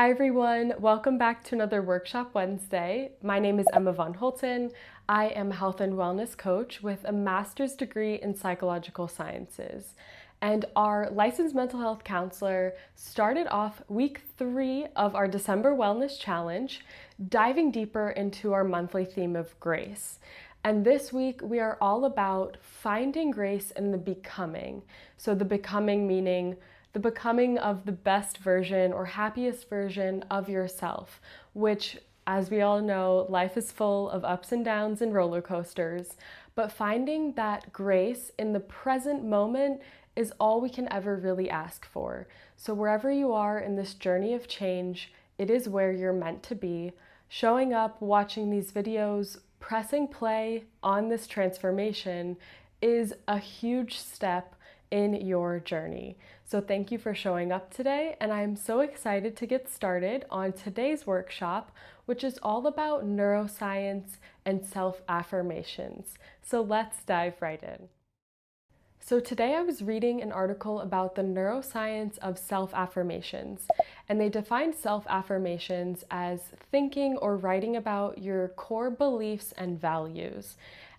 Hi everyone, welcome back to another Workshop Wednesday. My name is Emma von Holten. I am a health and wellness coach with a master's degree in psychological sciences. And our licensed mental health counselor started off week 3 of our December Wellness Challenge, diving deeper into our monthly theme of grace. And this week we are all about finding grace in the becoming. So the becoming meaning the becoming of the best version or happiest version of yourself, which, as we all know, life is full of ups and downs and roller coasters, but finding that grace in the present moment is all we can ever really ask for. So wherever you are in this journey of change, it is where you're meant to be. Showing up, watching these videos, pressing play on this transformation is a huge step in your journey. So thank you for showing up today, and I'm so excited to get started on today's workshop, which is all about neuroscience and self-affirmations. So let's dive right in. So today I was reading an article about the neuroscience of self-affirmations, and they defined self-affirmations as thinking or writing about your core beliefs and values.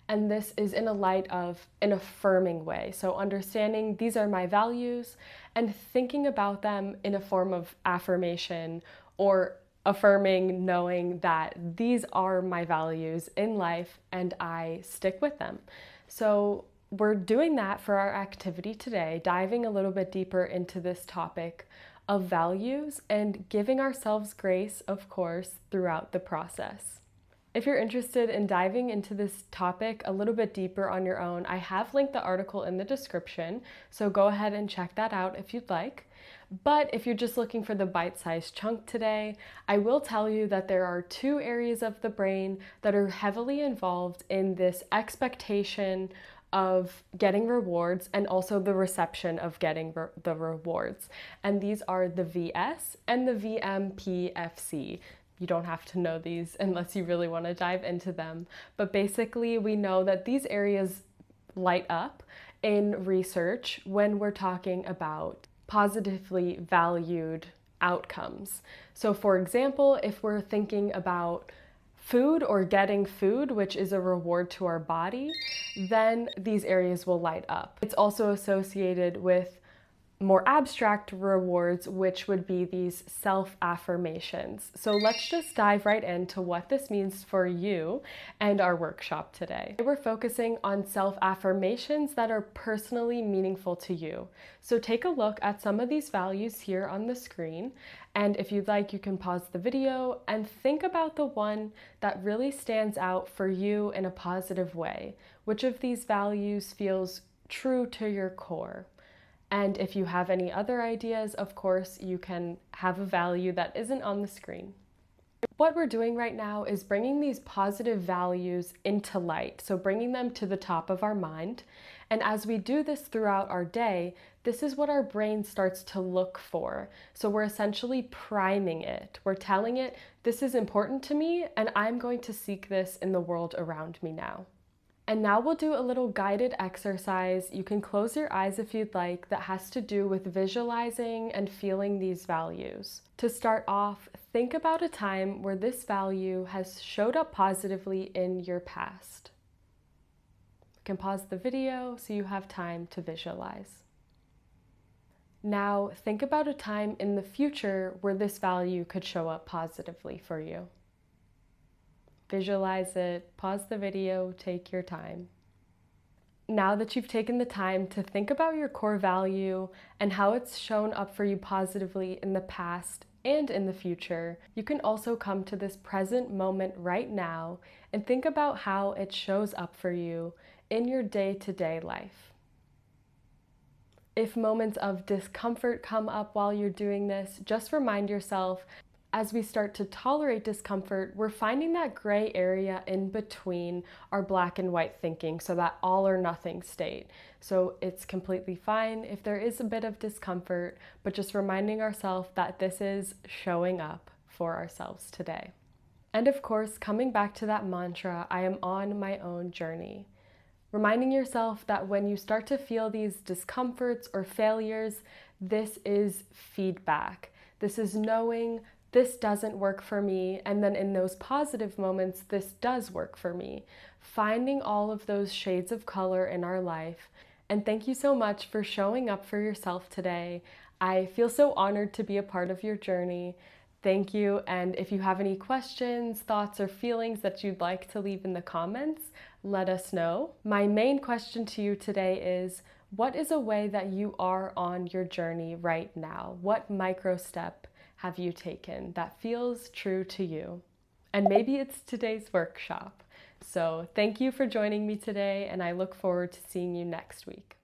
And this is in a light of an affirming way. So understanding these are my values and thinking about them in a form of affirmation or affirming, knowing that these are my values in life and I stick with them. So we're doing that for our activity today, diving a little bit deeper into this topic of values and giving ourselves grace, of course, throughout the process. If you're interested in diving into this topic a little bit deeper on your own, I have linked the article in the description, so go ahead and check that out if you'd like. But if you're just looking for the bite-sized chunk today, I will tell you that there are 2 areas of the brain that are heavily involved in this expectation of getting rewards and also the reception of getting the rewards. And these are the VS and the vmPFC. You don't have to know these unless you really want to dive into them. But basically, we know that these areas light up in research when we're talking about positively valued outcomes. So for example, if we're thinking about food or getting food, which is a reward to our body, then these areas will light up. It's also associated with more abstract rewards, which would be these self-affirmations. So let's just dive right into what this means for you and our workshop today. We're focusing on self-affirmations that are personally meaningful to you. So take a look at some of these values here on the screen, and if you'd like, you can pause the video and think about the one that really stands out for you in a positive way. Which of these values feels true to your core? And if you have any other ideas, of course, you can have a value that isn't on the screen. What we're doing right now is bringing these positive values into light, so bringing them to the top of our mind. And as we do this throughout our day, this is what our brain starts to look for. So we're essentially priming it. We're telling it, this is important to me, and I'm going to seek this in the world around me now. And now we'll do a little guided exercise. You can close your eyes if you'd like, that has to do with visualizing and feeling these values. To start off, think about a time where this value has showed up positively in your past. You can pause the video so you have time to visualize. Now think about a time in the future where this value could show up positively for you. Visualize it, pause the video, take your time. Now that you've taken the time to think about your core value and how it's shown up for you positively in the past and in the future, you can also come to this present moment right now and think about how it shows up for you in your day-to-day life. If moments of discomfort come up while you're doing this, just remind yourself, as we start to tolerate discomfort, we're finding that gray area in between our black and white thinking, so that all or nothing state. So it's completely fine if there is a bit of discomfort, but just reminding ourselves that this is showing up for ourselves today. And of course, coming back to that mantra, I am on my own journey. Reminding yourself that when you start to feel these discomforts or failures, this is feedback. This is knowing this doesn't work for me, and then in those positive moments, this does work for me. Finding all of those shades of color in our life. And thank you so much for showing up for yourself today. I feel so honored to be a part of your journey. Thank you, and if you have any questions, thoughts, or feelings that you'd like to leave in the comments, let us know. My main question to you today is, what is a way that you are on your journey right now? What micro step have you taken that feels true to you? And maybe it's today's workshop. So thank you for joining me today, and I look forward to seeing you next week.